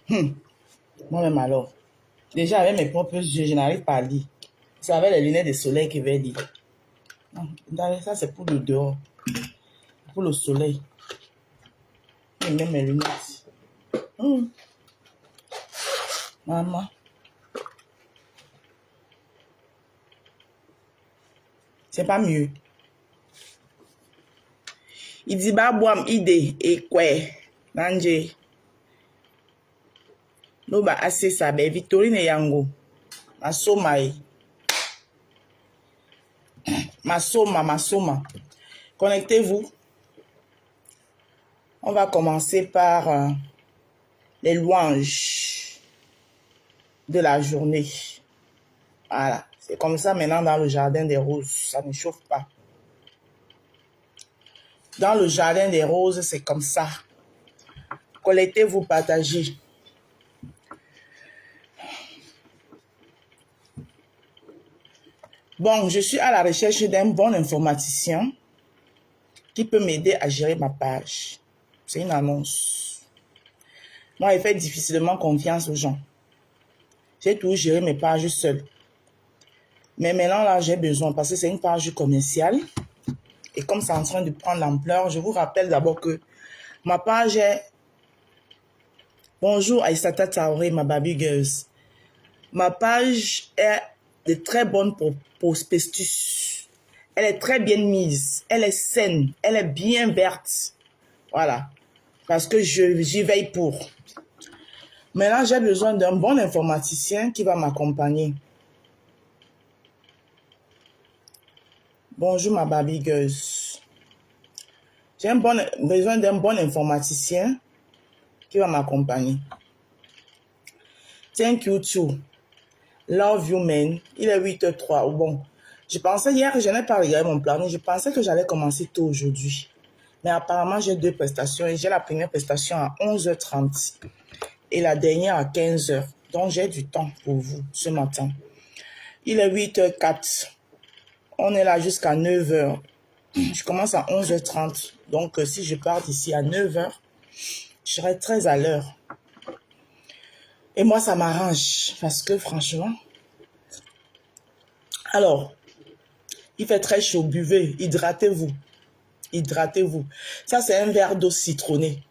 Moi-même alors. Déjà, avec mes propres yeux, je n'arrive pas à lire. C'est avec les lunettes de soleil que je vais lire. Non, ça, c'est pour le dehors. Pour le soleil. Je mets mes lunettes. Maman. C'est pas mieux. Il dit, bah, boam, idée, et quoi? Nanje. No, bah, assez ça, ben, Victorine et Yango. Ma soma. Ma soma. Connectez-vous. On va commencer par les louanges de la journée. Voilà. C'est comme ça maintenant dans le jardin des roses. Ça ne chauffe pas. Dans le jardin des roses, c'est comme ça. Connectez-vous, partagez. Bon, je suis à la recherche d'un bon informaticien qui peut m'aider à gérer ma page. C'est une annonce. Moi, je fais difficilement confiance aux gens. J'ai toujours géré mes pages seul. Mais maintenant, là, j'ai besoin parce que c'est une page commerciale. Et comme c'est en train de prendre l'ampleur, je vous rappelle d'abord que ma page est... Bonjour Aïssata Traoré, ma baby girls. Ma page est de très bonne prospectus. Elle est très bien mise. Elle est saine. Elle est bien verte. Voilà. Parce que j'y veille pour. Maintenant, j'ai besoin d'un bon informaticien qui va m'accompagner. Bonjour ma baby girls. J'ai besoin d'un bon informaticien qui va m'accompagner. Thank you too. Love you man. Il est 8h03. Bon, je pensais hier que je n'ai pas regardé mon planning. Je pensais que j'allais commencer tôt aujourd'hui. Mais apparemment, j'ai 2 prestations. Et j'ai la première prestation à 11h30 et la dernière à 15h. Donc, j'ai du temps pour vous ce matin. Il est 8h04. On est là jusqu'à 9h. Je commence à 11h30. Donc, si je pars d'ici à 9h, je serai très à l'heure. Et moi, ça m'arrange. Parce que franchement... Alors, il fait très chaud. Buvez. Hydratez-vous. Hydratez-vous. Ça, c'est un verre d'eau citronnée.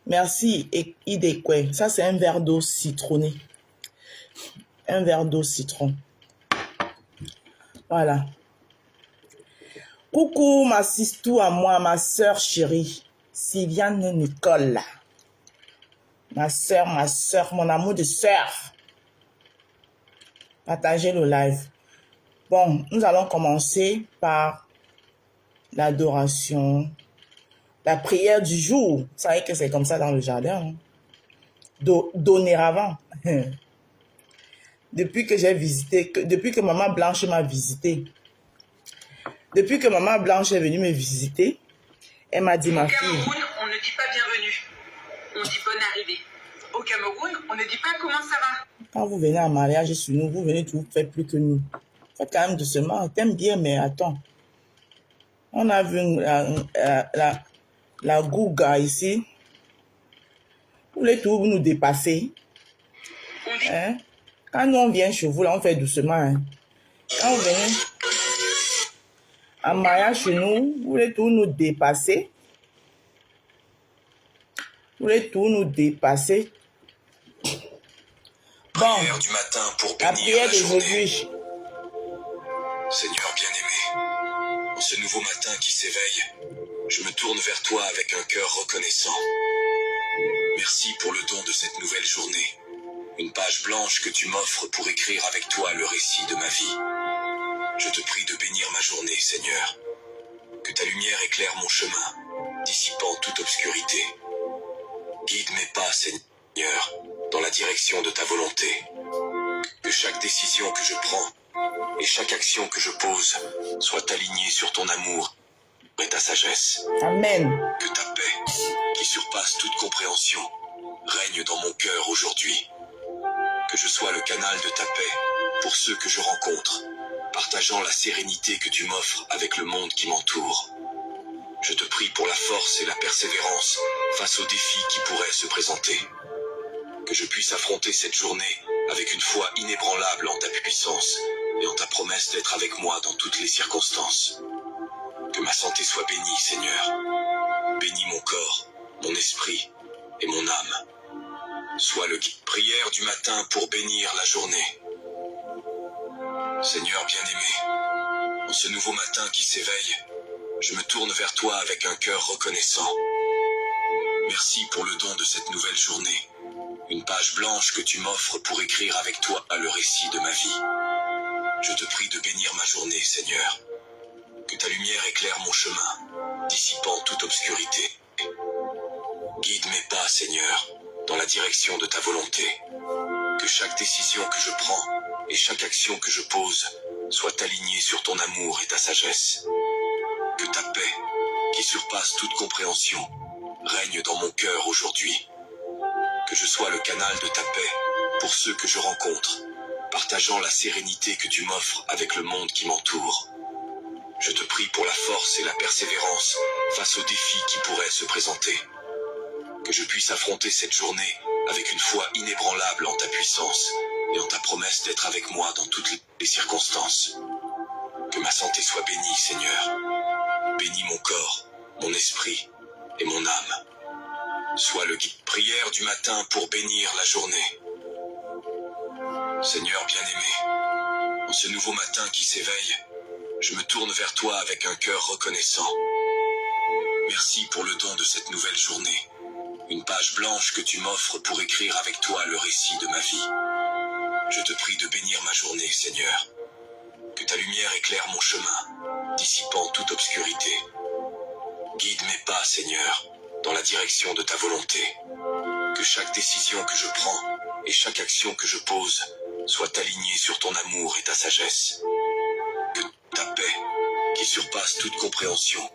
Merci, Idekwe. Ça, c'est un verre d'eau citronnée. Un verre d'eau citron. Voilà. Coucou, ma sistou à moi, ma soeur chérie. Sylviane Nicole. Ma soeur, mon amour de soeur. Partagez le live. Bon, nous allons commencer par l'adoration. La prière du jour. Vous savez que c'est comme ça dans le jardin. Hein? Donner avant. Depuis que j'ai visité, depuis que Maman Blanche m'a visité, depuis que Maman Blanche est venue me visiter, elle m'a dit, ma fille... Au Cameroun, on ne dit pas bienvenue. On dit bonne arrivée. Au Cameroun, on ne dit pas comment ça va. Quand vous venez en mariage sur nous, vous venez tout faire plus que nous. Faites quand même doucement. T'aimes bien, mais attends. On a vu la Gouga ici. Vous voulez tout nous dépasser. On dit... Hein? Quand nous on vient chez vous, là, on fait doucement. Hein? Quand vous venez en mariage chez nous, vous voulez tout nous dépasser. Vous voulez tout nous dépasser. Bon, Du matin pour la bénir prière la journée. d'aujourd'hui. Seigneur bien-aimé, en ce nouveau matin qui s'éveille, je me tourne vers toi avec un cœur reconnaissant. Merci pour le don de cette nouvelle journée. Une page blanche que tu m'offres pour écrire avec toi le récit de ma vie. Je te prie de bénir ma journée, Seigneur. Que ta lumière éclaire mon chemin, dissipant toute obscurité. Guide mes pas, Seigneur, dans la direction de ta volonté. Que chaque décision que je prends et chaque action que je pose soit alignée sur ton amour et ta sagesse. Amen. Que ta paix, qui surpasse toute compréhension, règne dans mon cœur aujourd'hui. Que je sois le canal de ta paix pour ceux que je rencontre, partageant la sérénité que tu m'offres avec le monde qui m'entoure. Je te prie pour la force et la persévérance face aux défis qui pourraient se présenter. Que je puisse affronter cette journée avec une foi inébranlable en ta puissance et en ta promesse d'être avec moi dans toutes les circonstances. Que ma santé soit bénie, Seigneur. Bénis mon corps, mon esprit et mon âme. Sois le guide. Prière du matin pour bénir la journée. Seigneur bien-aimé, en ce nouveau matin qui s'éveille, je me tourne vers toi avec un cœur reconnaissant. Merci pour le don de cette nouvelle journée, une page blanche que tu m'offres pour écrire avec toi le récit de ma vie. Je te prie de bénir ma journée, Seigneur. Que ta lumière éclaire mon chemin, dissipant toute obscurité. Guide mes pas, Seigneur, dans la direction de ta volonté. Que chaque décision que je prends et chaque action que je pose soit alignée sur ton amour et ta sagesse. Que ta paix, qui surpasse toute compréhension, règne dans mon cœur aujourd'hui. Que je sois le canal de ta paix pour ceux que je rencontre, partageant la sérénité que tu m'offres avec le monde qui m'entoure. Je te prie pour la force et la persévérance face aux défis qui pourraient se présenter. Que je puisse affronter cette journée avec une foi inébranlable en ta puissance et en ta promesse d'être avec moi dans toutes les circonstances. Que ma santé soit bénie, Seigneur. Bénis mon corps, mon esprit et mon âme. Sois le guide. Prière du matin pour bénir la journée. Seigneur bien-aimé, en ce nouveau matin qui s'éveille, je me tourne vers toi avec un cœur reconnaissant. Merci pour le don de cette nouvelle journée, une page blanche que tu m'offres pour écrire avec toi le récit de ma vie. Je te prie de bénir ma journée, Seigneur. Que ta lumière éclaire mon chemin, dissipant toute obscurité. Guide mes pas, Seigneur, dans la direction de ta volonté. Que chaque décision que je prends et chaque action que je pose soit alignée sur ton amour et ta sagesse. Que ta paix, qui surpasse toute compréhension,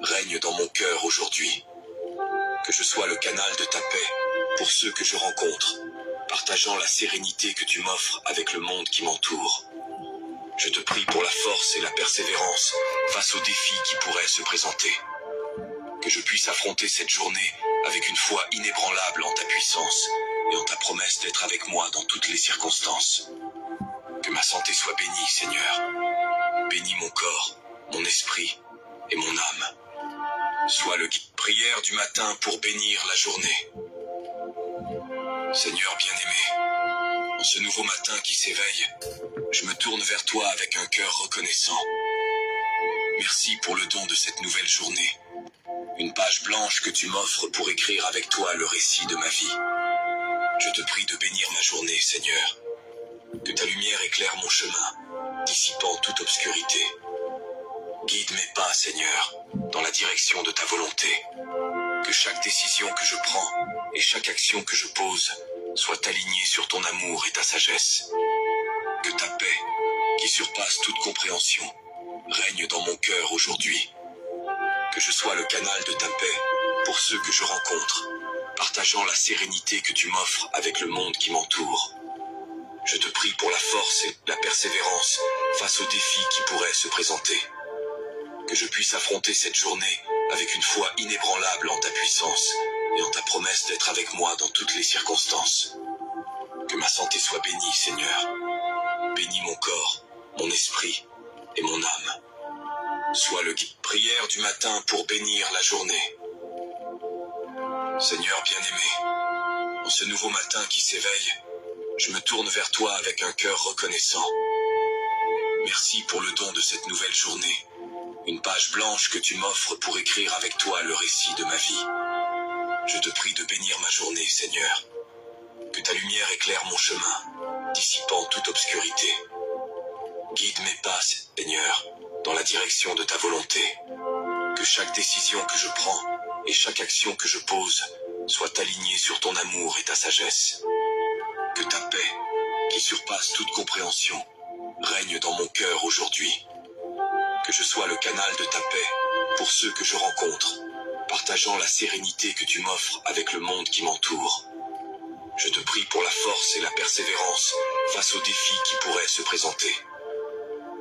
règne dans mon cœur aujourd'hui. Que je sois le canal de ta paix pour ceux que je rencontre, partageant la sérénité que tu m'offres avec le monde qui m'entoure. Je te prie pour la force et la persévérance face aux défis qui pourraient se présenter. Que je puisse affronter cette journée avec une foi inébranlable en ta puissance et en ta promesse d'être avec moi dans toutes les circonstances. Que ma santé soit bénie, Seigneur. Bénis mon corps, mon esprit et mon âme. Sois le guide. Prière du matin pour bénir la journée. Seigneur bien-aimé, en ce nouveau matin qui s'éveille, je me tourne vers toi avec un cœur reconnaissant. Merci pour le don de cette nouvelle journée, une page blanche que tu m'offres pour écrire avec toi le récit de ma vie. Je te prie de bénir ma journée, Seigneur. Que ta lumière éclaire mon chemin, dissipant toute obscurité. Guide mes pas, Seigneur, dans la direction de ta volonté. Que chaque décision que je prends et chaque action que je pose soit alignée sur ton amour et ta sagesse. Que ta paix, qui surpasse toute compréhension, règne dans mon cœur aujourd'hui. Que je sois le canal de ta paix pour ceux que je rencontre, partageant la sérénité que tu m'offres avec le monde qui m'entoure. Je te prie pour la force et la persévérance face aux défis qui pourraient se présenter. Que je puisse affronter cette journée avec une foi inébranlable en ta puissance et en ta promesse d'être avec moi dans toutes les circonstances. Que ma santé soit bénie, Seigneur. Bénis mon corps, mon esprit et mon âme. Sois le guide. Prière du matin pour bénir la journée. Seigneur bien-aimé, en ce nouveau matin qui s'éveille, je me tourne vers toi avec un cœur reconnaissant. Merci pour le don de cette nouvelle journée, une page blanche que tu m'offres pour écrire avec toi le récit de ma vie. Je te prie de bénir ma journée, Seigneur. Que ta lumière éclaire mon chemin, dissipant toute obscurité. Guide mes pas, Seigneur, dans la direction de ta volonté. Que chaque décision que je prends et chaque action que je pose soit alignée sur ton amour et ta sagesse. Que ta paix, qui surpasse toute compréhension, règne dans mon cœur aujourd'hui. Que je sois le canal de ta paix pour ceux que je rencontre, partageant la sérénité que tu m'offres avec le monde qui m'entoure. Je te prie pour la force et la persévérance face aux défis qui pourraient se présenter.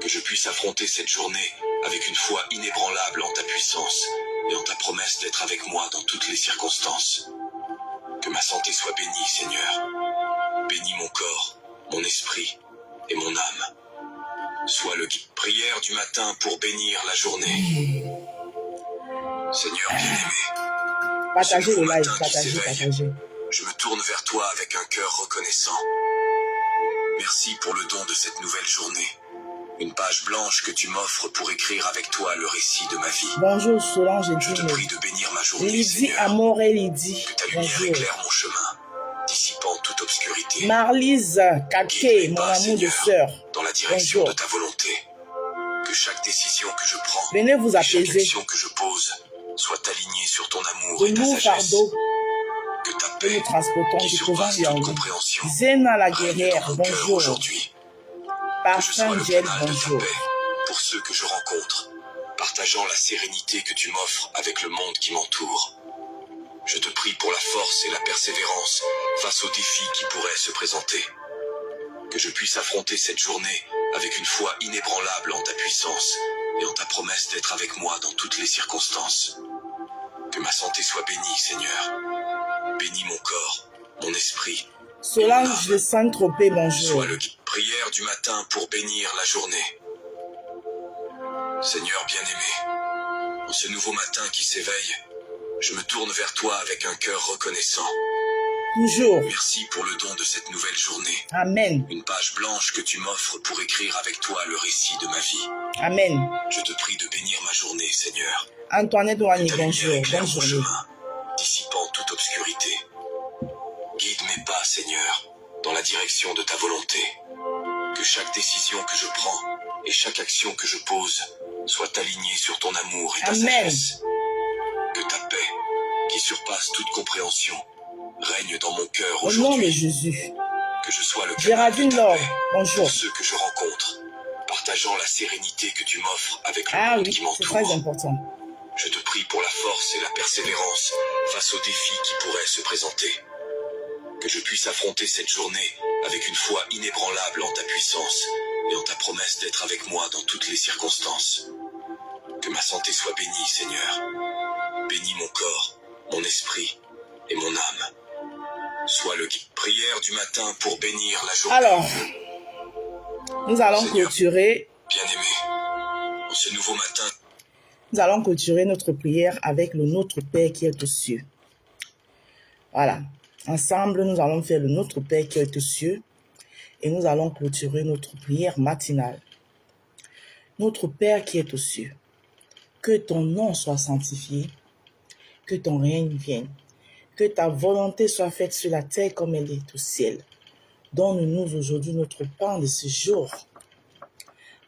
Que je puisse affronter cette journée avec une foi inébranlable en ta puissance et en ta promesse d'être avec moi dans toutes les circonstances. Que ma santé soit bénie, Seigneur. Bénis mon corps, mon esprit et mon âme. Sois le guide. Prière du matin pour bénir la journée. Seigneur bien-aimé, Partagez ce le nouveau live, matin qui partagez, s'éveille, partagez. je me tourne vers toi avec un cœur reconnaissant. Merci pour le don de cette nouvelle journée. Une page blanche que tu m'offres pour écrire avec toi le récit de ma vie. Bonjour Solange et Je te prie Dine. de bénir ma journée, Lydie Seigneur. Amour et Lydie. Que ta lumière Bonjour. éclaire mon chemin, dissipant toute obscurité. Marlise Kaké, Guide mes mon pas, amour de Seigneur, sœur. dans la direction Bonjour. de ta volonté. Que chaque décision que je prends Venez vous et chaque apaiser. action que je pose soit alignée sur ton amour De et ta nous sagesse. fardeau Que ta que nous paix transportons qui du surpasse couvent toute Yaoundé. compréhension Zéna la règne guerrière, dans mon cœur bonjour. aujourd'hui. Que je sois Parfum le Gel, canal de ta bonjour. paix pour ceux que je rencontre, partageant la sérénité que tu m'offres avec le monde qui m'entoure. Je te prie pour la force et la persévérance face aux défis qui pourraient se présenter. Que je puisse affronter cette journée avec une foi inébranlable en ta puissance et en ta promesse d'être avec moi dans toutes les circonstances. Que ma santé soit bénie, Seigneur. Bénis mon corps, mon esprit. Solange de Saint-Tropez, bonjour. Sois le guide. Prière du matin pour bénir la journée. Seigneur bien-aimé, en ce nouveau matin qui s'éveille, je me tourne vers toi avec un cœur reconnaissant. Toujours. Merci pour le don de cette nouvelle journée. Amen. Une page blanche que tu m'offres pour écrire avec toi le récit de ma vie. Amen. Je te prie de bénir ma journée, Seigneur. Antoinette Douani, Ta lumière bonjour. éclaire Bonne mon journée. chemin, dissipant toute obscurité. Guide mes pas, Seigneur, dans la direction de ta volonté. Que chaque décision que je prends et chaque action que je pose soit alignée sur ton amour et ta Amen. sagesse. Que ta paix, qui surpasse toute compréhension, règne dans mon cœur Au nom de aujourd'hui. Jésus. Que je sois le canal de Géraldine ta Laure, paix bonjour. pour ceux que je rencontre, partageant la sérénité que tu m'offres avec le Ah monde oui, qui c'est très m'entoure. important. Je te prie pour la force et la persévérance face aux défis qui pourraient se présenter. Que je puisse affronter cette journée avec une foi inébranlable en ta puissance et en ta promesse d'être avec moi dans toutes les circonstances. Que ma santé soit bénie, Seigneur. Bénis mon corps, mon esprit et mon âme. Sois le guide. Prière du matin pour bénir la journée. Alors, nous allons Seigneur. clôturer. Bien-aimé, en ce nouveau matin, Nous allons clôturer notre prière avec le Notre Père qui est aux cieux. Voilà. Ensemble, nous allons faire le Notre Père qui est aux cieux et nous allons clôturer notre prière matinale. Notre Père qui est aux cieux, que ton nom soit sanctifié, que ton règne vienne, que ta volonté soit faite sur la terre comme elle est au ciel. Donne-nous aujourd'hui notre pain de ce jour.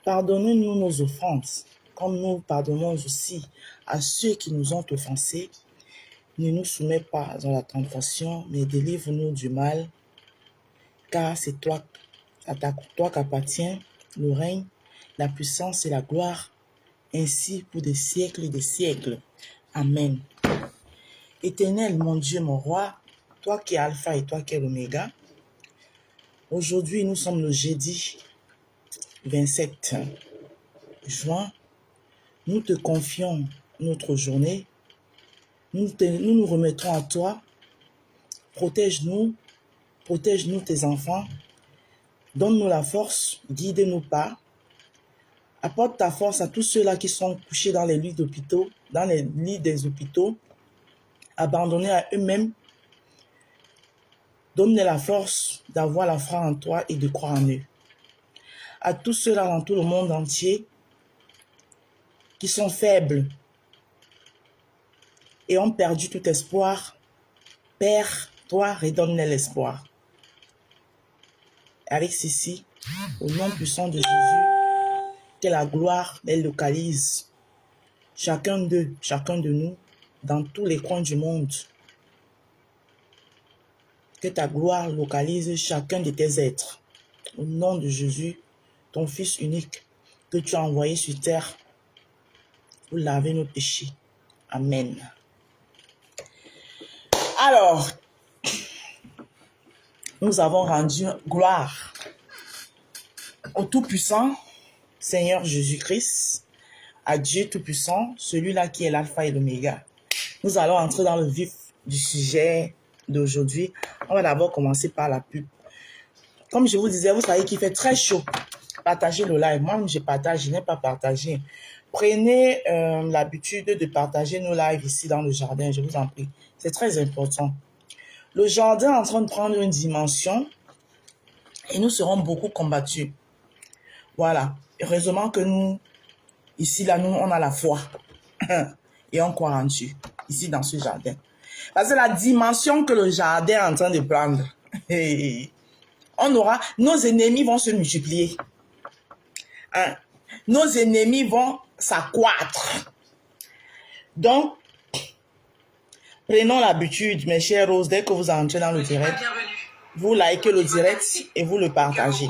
Pardonne-nous nos offenses, comme nous pardonnons aussi à ceux qui nous ont offensés. Ne nous soumets pas dans la tentation, mais délivre-nous du mal, car c'est toi qu'appartient le règne, la puissance et la gloire, ainsi pour des siècles et des siècles. Amen. Éternel, mon Dieu, mon roi, toi qui es Alpha et toi qui es l'Oméga, aujourd'hui nous sommes le jeudi 27 juin. Nous te confions notre journée. Nous nous remettrons à toi. Protège-nous tes enfants. Donne-nous la force, guide-nous pas. Apporte ta force à tous ceux-là qui sont couchés dans les lits d'hôpitaux, dans les lits des hôpitaux, abandonnés à eux-mêmes. Donne-les la force d'avoir la foi en toi et de croire en eux. À tous ceux-là dans tout le monde entier qui sont faibles et ont perdu tout espoir, Père, toi, redonne-les l'espoir. Avec ceci, au nom puissant de Jésus, que la gloire les localise, chacun d'eux, chacun de nous, dans tous les coins du monde. Que ta gloire localise chacun de tes êtres. Au nom de Jésus, ton Fils unique, que tu as envoyé sur terre pour laver nos péchés. Amen. Alors, nous avons rendu gloire au Tout-Puissant, Seigneur Jésus-Christ, à Dieu Tout-Puissant, celui-là qui est l'Alpha et l'Oméga. Nous allons entrer dans le vif du sujet d'aujourd'hui. On va d'abord commencer par la pub. Comme je vous disais, vous savez qu'il fait très chaud. Partagez le live. Moi, je partage, je n'ai pas partagé. Prenez l'habitude de partager nos lives ici dans le jardin, je vous en prie. C'est très important. Le jardin est en train de prendre une dimension et nous serons beaucoup combattus. Voilà. Heureusement que nous, ici, là, nous, on a la foi. Et on croit en Dieu, ici, dans ce jardin. Parce que la dimension que le jardin est en train de prendre, on aura, nos ennemis vont se multiplier. Hein? Nos ennemis vont s'accroître. Donc, prenons l'habitude, mes chers roses, dès que vous entrez dans le direct, vous likez le direct et vous le partagez.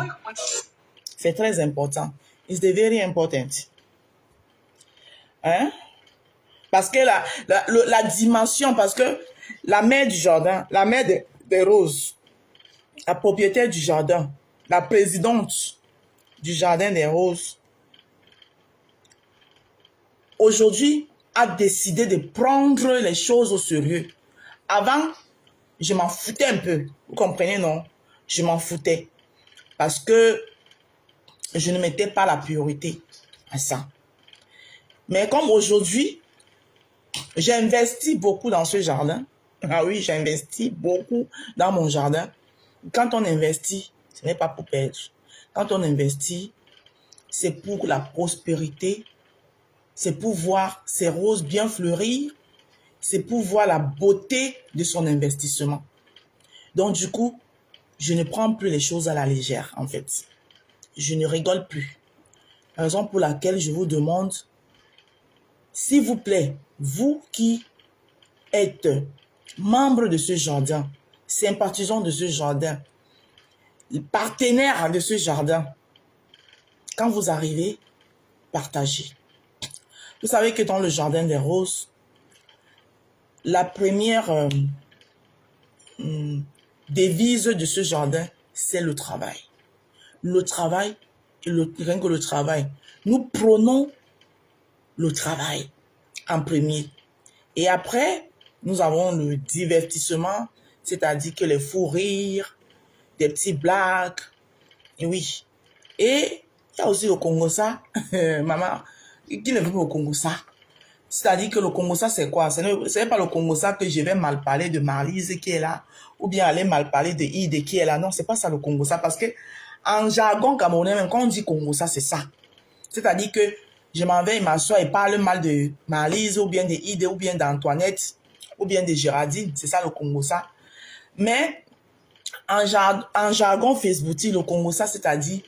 C'est très important. It's very important. Hein? Parce que la dimension, parce que la mère du jardin, la mère des roses, la propriétaire du jardin, la présidente du jardin des roses, aujourd'hui, a décidé de prendre les choses au sérieux. Avant, je m'en foutais un peu. Vous comprenez, non? Je m'en foutais. Parce que je ne mettais pas la priorité à ça. Mais comme aujourd'hui, j'ai investi beaucoup dans ce jardin. Ah oui, j'ai investi beaucoup dans mon jardin. Quand on investit, ce n'est pas pour perdre. Quand on investit, c'est pour la prospérité. C'est pour voir ses roses bien fleurir. C'est pour voir la beauté de son investissement. Donc du coup, je ne prends plus les choses à la légère, en fait. Je ne rigole plus. Raison pour laquelle je vous demande, s'il vous plaît, vous qui êtes membre de ce jardin, sympathisant de ce jardin, partenaire de ce jardin, quand vous arrivez, partagez. Vous savez que dans le jardin des roses, la première devise de ce jardin, c'est le travail. Le travail, et rien que le travail. Nous prenons le travail en premier. Et après, nous avons le divertissement, c'est-à-dire que les fous rires, des petits blagues. Et oui. Et il y a aussi le Congo-ça. Maman, qui ne veut pas le Congo-ça? C'est-à-dire que le Congo-ça, c'est quoi? Ce n'est pas le Congo-ça que je vais mal parler de Marlise qui est là, ou bien aller mal parler de Ide qui est là. Non, c'est pas ça le Congo-ça. Parce que en jargon camerounais, même quand on dit Congo-ça, c'est ça. C'est-à-dire que je m'en vais, m'assois et parle mal de Marlise, ou bien de Ide, ou bien d'Antoinette, ou bien de Géraldine. C'est ça le Congo-ça. Mais en jargon Facebook, le Congo-ça, c'est-à-dire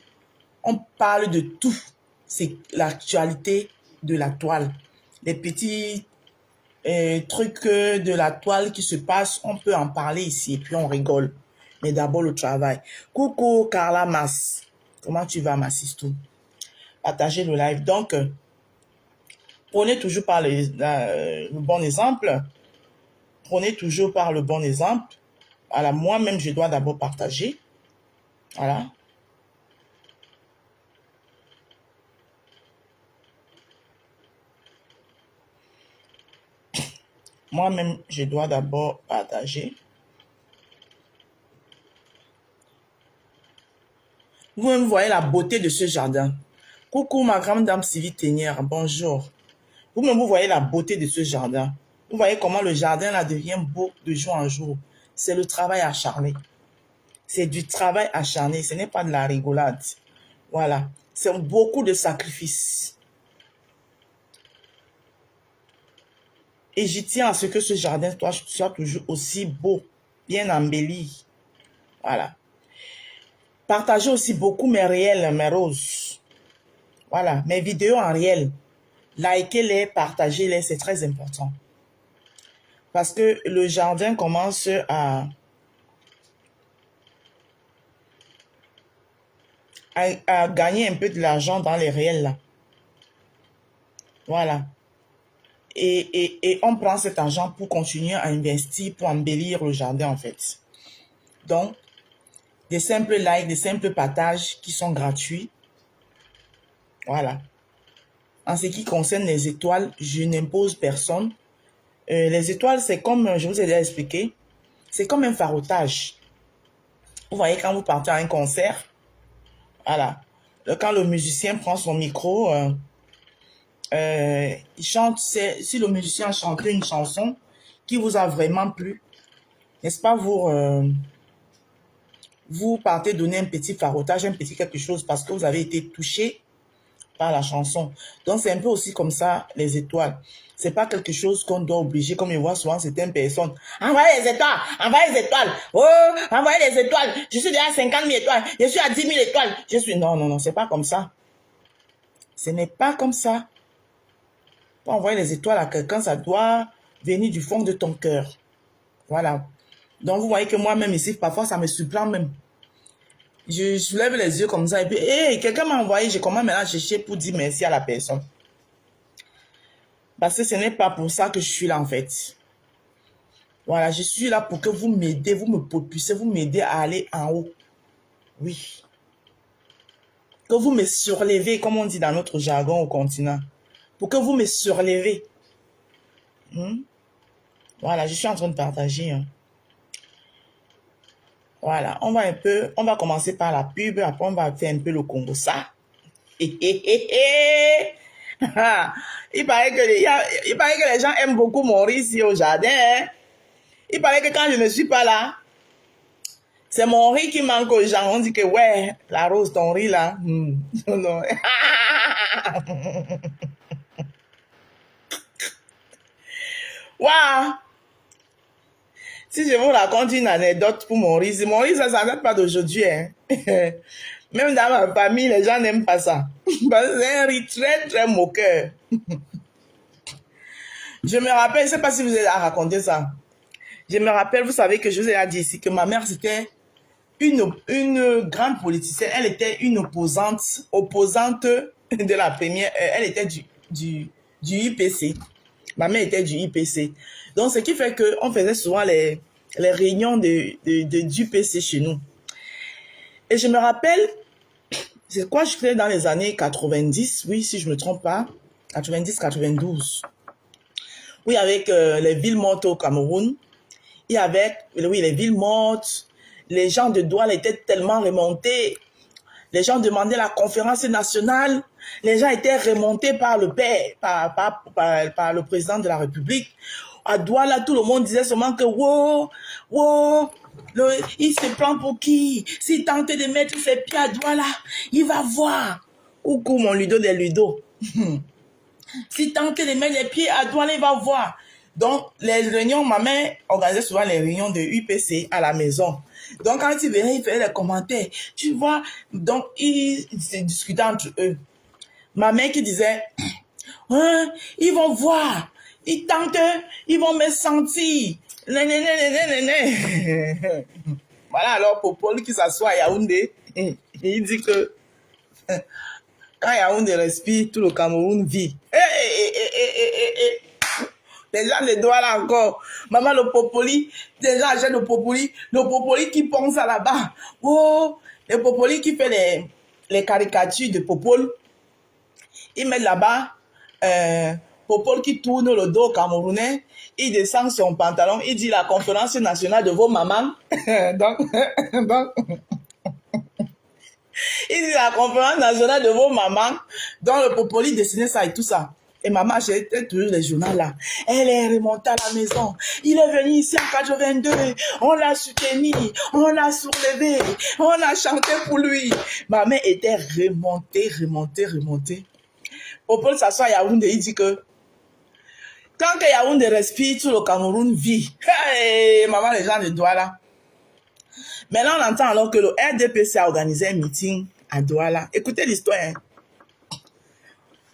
on parle de tout. C'est l'actualité de la toile. Les petits trucs de la toile qui se passent, on peut en parler ici et puis on rigole. Mais d'abord le travail. Coucou Carla Mas. Comment tu vas, ma sister? Partagez le live. Donc, prenez toujours par le bon exemple. Prenez toujours par le bon exemple. Voilà, moi-même, je dois d'abord partager. Voilà. Moi-même, je dois d'abord partager. Vous voyez la beauté de ce jardin. Coucou ma grande dame Sylvie Ténière, bonjour. Vous-même, vous voyez la beauté de ce jardin. Vous voyez comment le jardin là devient beau de jour en jour. C'est le travail acharné. C'est du travail acharné, ce n'est pas de la rigolade. Voilà, c'est beaucoup de sacrifices. Et j'y tiens à ce que ce jardin soit toujours aussi beau, bien embelli. Voilà. Partagez aussi beaucoup mes réels, mes roses. Voilà, mes vidéos en réel. Likez-les, partagez-les, c'est très important. Parce que le jardin commence à gagner un peu de l'argent dans les réels là. Voilà. Et on prend cet argent pour continuer à investir, pour embellir le jardin en fait. Donc, des simples likes, des simples partages qui sont gratuits. Voilà. En ce qui concerne les étoiles, je n'impose personne. Les étoiles, c'est comme je vous ai déjà expliqué, C'est comme un farotage. Vous voyez, quand vous partez à un concert, voilà. Quand le musicien prend son micro, il chante, si le musicien chante une chanson qui vous a vraiment plu, n'est-ce pas, vous partez donner un petit farotage, un petit quelque chose parce que vous avez été touché par la chanson. Donc, c'est un peu aussi comme ça, les étoiles. C'est pas quelque chose qu'on doit obliger, comme je vois souvent certaines personnes. Envoyez les étoiles, envoyez les étoiles. Oh, envoyez les étoiles. Je suis déjà à 50 000 étoiles. Je suis à 10 000 étoiles. Non, non, non, c'est pas comme ça. Ce n'est pas comme ça. Pour envoyer les étoiles à quelqu'un, ça doit venir du fond de ton cœur. Voilà. Donc, vous voyez que moi-même ici, parfois, ça me surprend même. Je soulève les yeux comme ça et puis, hey, quelqu'un m'a envoyé, je commence maintenant à chercher pour dire merci à la personne. Parce que ce n'est pas pour ça que je suis là, en fait. Voilà, je suis là pour que vous m'aidez, vous me propulsez, vous m'aidez à aller en haut. Oui. Que vous me surlevez, comme on dit dans notre jargon au continent. Pour que vous me surlevez. Voilà, je suis en train de partager. Voilà, on va commencer par la pub, après on va faire un peu le Congo ça. Il paraît que les gens aiment beaucoup mon riz ici au jardin. Hein? Il paraît que quand je ne suis pas là, c'est mon riz qui manque aux gens. On dit que ouais, la rose, ton riz là. Non. Waouh! Si je vous raconte une anecdote pour mon riz, ça ne date pas d'aujourd'hui. Hein? Même dans ma famille, les gens n'aiment pas ça. Parce que c'est un riz très, très moqueur. Je me rappelle, je ne sais pas si vous avez raconté ça. Je me rappelle, vous savez que je vous ai dit ici que ma mère, c'était une grande politicienne. Elle était une opposante de la première. Elle était du IPC. Ma mère était du IPC. Donc, ce qui fait qu'on faisait souvent les réunions du IPC chez nous. Et je me rappelle, c'est quoi, je faisais dans les années 90, oui, si je ne me trompe pas, 90-92. Oui, avec les villes mortes au Cameroun. Et avec, oui, les villes mortes, les gens de Douala étaient tellement remontés. Les gens demandaient la conférence nationale. Les gens étaient remontés par le père, par le président de la République. À Douala, tout le monde disait seulement que, il se prend pour qui? S'il tente de mettre ses pieds à Douala, il va voir. Coucou, mon Ludo des Ludo. S'il tente de mettre les pieds à Douala, il va voir. Donc, les réunions, ma mère organisait souvent les réunions de UPC à la maison. Donc, quand ils venaient, ils faisaient les commentaires. Tu vois, donc, ils discutaient entre eux. Ma mère qui disait, hein, ils vont voir, ils tentent, ils vont me sentir. Voilà, alors, pour Paul qui s'assoit à Yaoundé, il dit que quand Yaoundé respire, tout le Cameroun vit. Les gens les doigts là encore. Maman, le popoli, les gens achètent le popoli qui pense à là-bas. Oh, le popoli qui fait les caricatures de Popol. Ils mettent là-bas, Popol qui tourne le dos camerounais, il descend son pantalon, il dit la conférence nationale de vos mamans. donc, il dit la conférence nationale de vos mamans, dont le popoli dessinait ça et tout ça. Et maman achetait toujours les journaux là. Elle est remontée à la maison. Il est venu ici en 82. On l'a soutenu. On l'a soulevé. On a chanté pour lui. Ma mère était remontée. Popol s'assoit à Yaoundé. Il dit que tant que Yaoundé respire, tout le Cameroun vit. Hey, maman, les gens de Douala. Maintenant, on entend alors que le RDPC a organisé un meeting à Douala. Écoutez l'histoire. Hein.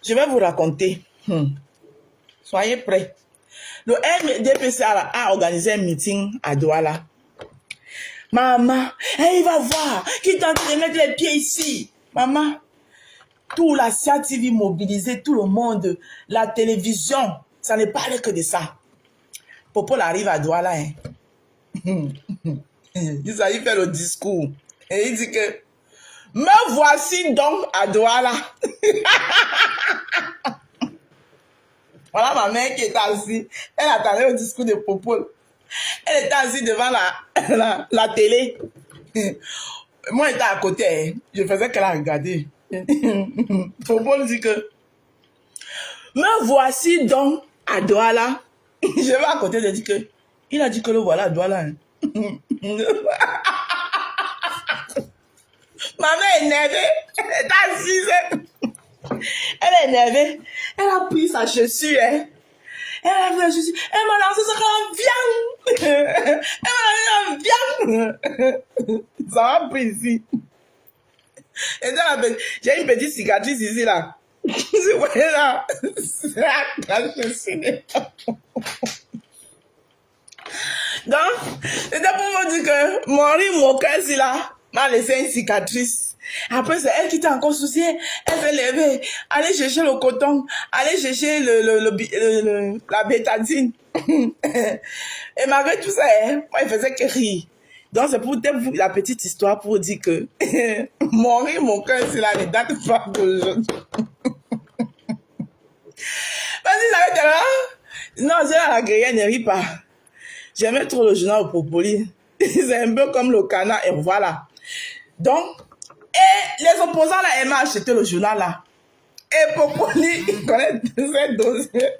Je vais vous raconter. Soyez prêts. Le RDPC a organisé un meeting à Douala. Maman, il va voir qui tente de mettre les pieds ici. Maman, tout la CIA TV mobilisé, tout le monde, la télévision, ça ne parlait que de ça. Popol arrive à Douala. Hein. Il s'agit de faire le discours. Et il dit que, me voici donc à Douala. Voilà ma mère qui est assise. Elle attendait le discours de Popol. Elle était assise devant la télé. Moi, j'étais à côté. Hein. Je faisais qu'elle a regardé. Popo dit que me voici donc à Douala. Je vais à côté de dire que il a dit que le voilà à Douala. Hein. Ma mère est énervée. Elle est assise. Elle est énervée. Elle a pris sa chaussure. Hein. Elle a pris sa chaussure. Elle m'a lancé ça comme viande. Elle m'a lancé comme viande. Ça m'a pris ici. J'ai une petite cicatrice ici là. Vous voyez là. C'est la chaussure. Donc, c'était pour vous dire que mon cœur ici là m'a laissé une cicatrice. Après, c'est elle qui t'a encore souciée. Elle s'est levée, aller chercher le coton, aller chercher la bétadine. Et malgré tout ça, moi, il faisait que rire. Donc, c'est pour la petite histoire pour dire que mon cœur, c'est là, ne date pas d'aujourd'hui. Vas-y, ça va être là. Non, j'ai la grillère, ne ris pas. J'aimais trop le journal au Popoli. C'est un peu comme le canard, et voilà. Donc, et les opposants là aimaient acheter le journal là. Et Popoli, il connaît ces dossiers.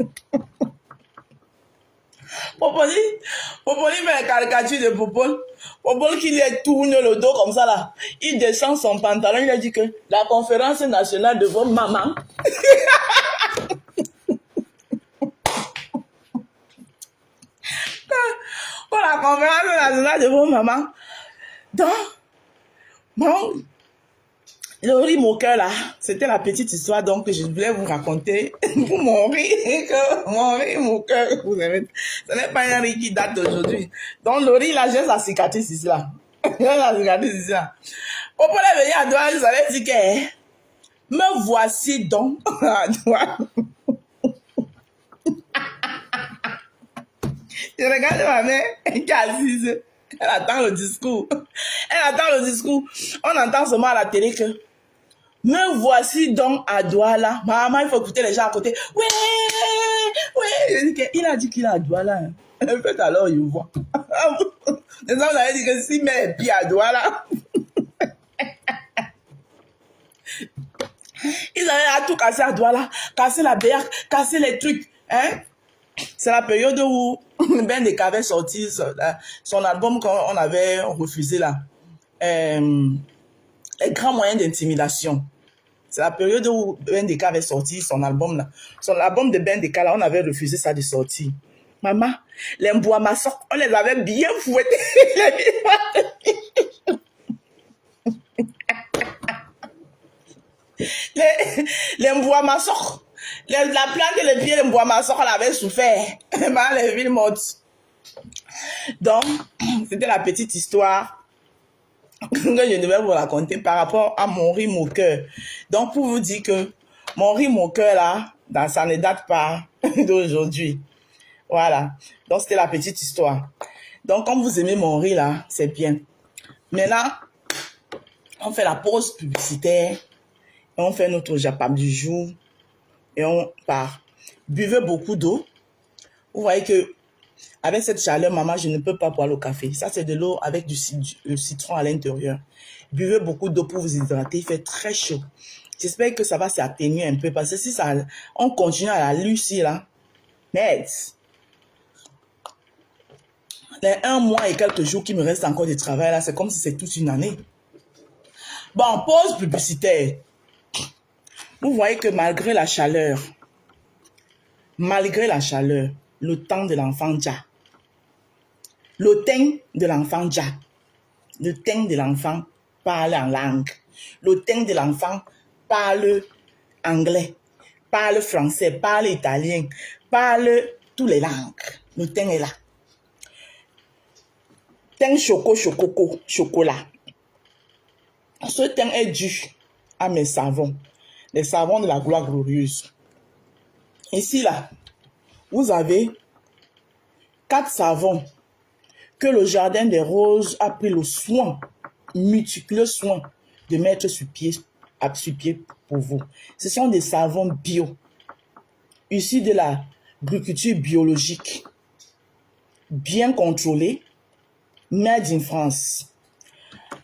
Popoli fait la caricature de Popol. Popol qui lui tourne le dos comme ça là. Il descend son pantalon, il a dit que la conférence nationale de vos mamans. Pour la conférence nationale de vos mamans. Donc, bon, Laurie, mon cœur là, c'était la petite histoire donc que je voulais vous raconter pour mon rire, mon cœur, vous savez, ce n'est pas un rire qui date d'aujourd'hui. Donc Laurie là, j'ai sa cicatrice ici là. J'ai la cicatrice ici là. Pour pouvoir venir à Douala, vous allez dire que me voici donc à Douala. Je regarde ma mère qui est assise. Elle attend le discours. On entend seulement à la télé que me voici donc à Douala. Maman, il faut écouter les gens à côté. Ouais. Il a dit qu'il est à Douala. En fait, alors, il voit. Les gens avaient dit que si mes pieds à Douala. Ils avaient tout cassé à Douala. Casser la bière, casser les trucs. Hein? C'est la période où Ben Deka avait sorti son album qu'on avait refusé là. Les grands moyens d'intimidation. C'est la période où Ben Deka avait sorti son album là. Son album de Ben Deka là, on avait refusé ça de sortir. Maman, les Mbouamassok, on les avait bien fouettés. Les Mbouamassok. La plante et les pieds de Mbouamassok, on avait souffert. Les villes mortes. Donc, c'était la petite histoire que je devais vous raconter par rapport à mon riz, mon cœur. Donc, pour vous dire que mon riz, mon cœur, là, ça ne date pas d'aujourd'hui. Voilà. Donc, c'était la petite histoire. Donc, comme vous aimez mon riz, là, c'est bien. Maintenant, on fait la pause publicitaire. Et on fait notre japam du jour. Et on part. Buvez beaucoup d'eau. Vous voyez que avec cette chaleur, maman, je ne peux pas boire le café. Ça, c'est de l'eau avec du citron à l'intérieur. Buvez beaucoup d'eau pour vous hydrater. Il fait très chaud. J'espère que ça va s'atténuer un peu. Parce que si ça, on continue à la lucie, là, merde. Les 1 mois et quelques jours qui me restent encore de travail, là, c'est comme si c'est toute une année. Bon, pause publicitaire. Vous voyez que malgré la chaleur, le temps de l'enfant Dja, le teint de l'enfant Dja, le teint de l'enfant parle en langue, le teint de l'enfant parle anglais, parle français, parle italien, parle toutes les langues. Le teint est là. Teint chocolat. Ce teint est dû à mes savons, les savons de la gloire glorieuse. Ici, là, vous avez 4 savons que le jardin des roses a pris le soin, méticuleux soin, de mettre sur pied pour vous. Ce sont des savons bio, issus de l'agriculture biologique. bien contrôlé, made in France.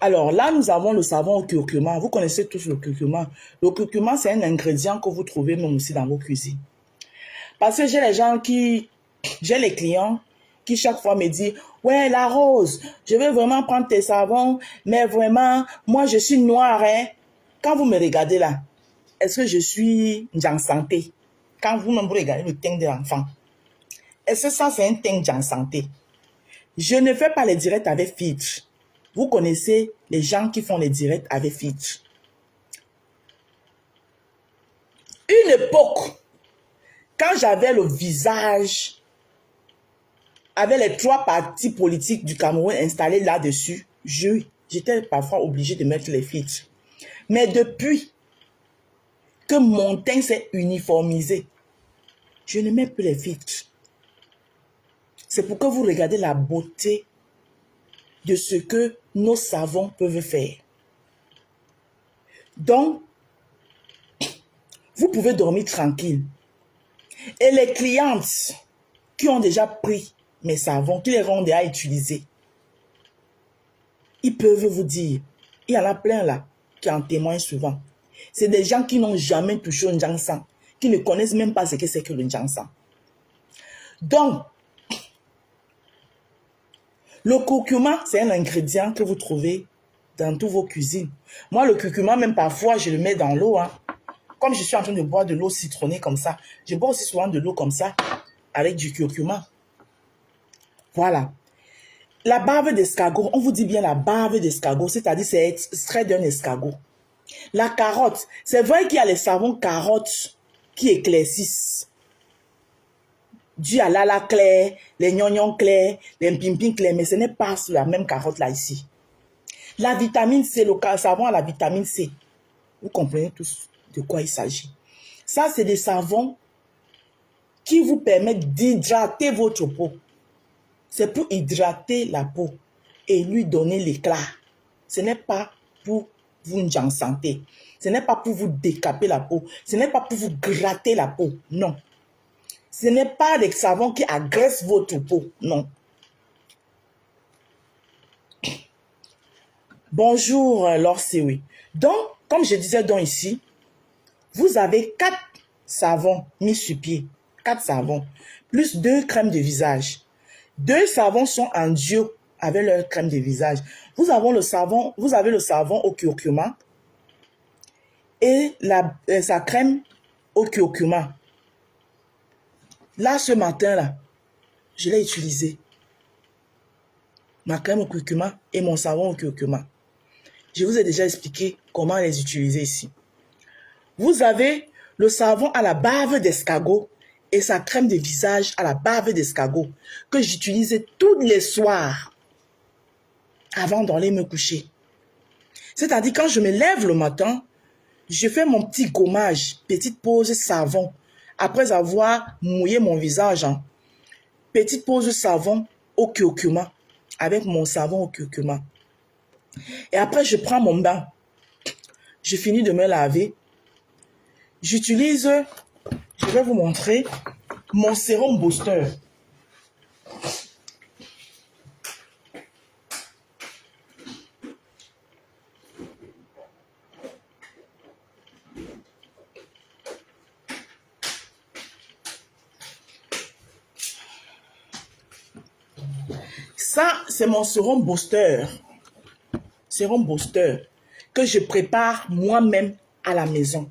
Alors là, nous avons le savon au curcuma. Vous connaissez tous le curcuma. Le curcuma, c'est un ingrédient que vous trouvez même aussi dans vos cuisines. Parce que j'ai les clients qui chaque fois me disent, ouais, la Rose, je vais vraiment prendre tes savons, mais vraiment, moi, je suis noire, hein. Quand vous me regardez là, est-ce que je suis en santé? Quand vous-même vous regardez le teint de l'enfant, est-ce que ça, c'est un teint en santé? Je ne fais pas les directs avec filtre. Vous connaissez les gens qui font les directs avec filtre. Une époque, quand j'avais le visage avec les 3 partis politiques du Cameroun installés là-dessus, j'étais parfois obligée de mettre les filtres. Mais depuis que mon teint s'est uniformisé, je ne mets plus les filtres. C'est pour que vous regardez la beauté de ce que nos savons peuvent faire. Donc, vous pouvez dormir tranquille. Et les clientes qui ont déjà pris mes savons, qui les ont déjà utilisés, ils peuvent vous dire, il y en a plein là, qui en témoignent souvent. C'est des gens qui n'ont jamais touché un Njangsan, qui ne connaissent même pas ce que c'est que le Njangsan. Donc, le curcuma, c'est un ingrédient que vous trouvez dans toutes vos cuisines. Moi, le curcuma, même parfois, je le mets dans l'eau. Hein. Comme je suis en train de boire de l'eau citronnée comme ça, je bois aussi souvent de l'eau comme ça, avec du curcuma. Voilà. La bave d'escargot, on vous dit bien la bave d'escargot, c'est-à-dire c'est extrait d'un escargot. La carotte, c'est vrai qu'il y a les savons carottes qui éclaircissent. Du alala clair, les gnognons clairs, les pimpins clairs, mais ce n'est pas sur la même carotte là ici. La vitamine C, le savon à la vitamine C, vous comprenez tous de quoi il s'agit. Ça, c'est des savons qui vous permettent d'hydrater votre peau. C'est pour hydrater la peau et lui donner l'éclat. Ce n'est pas pour vous en santé. Ce n'est pas pour vous décaper la peau. Ce n'est pas pour vous gratter la peau. Non. Ce n'est pas des savons qui agressent votre peau. Non. Bonjour, Laure Sewi. Donc, comme je disais donc ici, vous avez 4 savons mis sur pied. 4 savons. Plus 2 crèmes de visage. 2 savons sont en duo avec leur crème de visage. Vous avez le savon au curcuma et sa crème au curcuma. Là, ce matin-là, je l'ai utilisé. Ma crème au curcuma et mon savon au curcuma. Je vous ai déjà expliqué comment les utiliser ici. Vous avez le savon à la bave d'escargot et sa crème de visage à la bave d'escargot que j'utilisais tous les soirs avant d'aller me coucher. C'est-à-dire quand je me lève le matin, je fais mon petit gommage, petite pause savon. Après avoir mouillé mon visage, petite pause savon au curcuma, avec mon savon au curcuma. Et après, je prends mon bain. Je finis de me laver. J'utilise, je vais vous montrer, mon sérum booster. Ça, c'est mon sérum booster. Sérum booster que je prépare moi-même à la maison.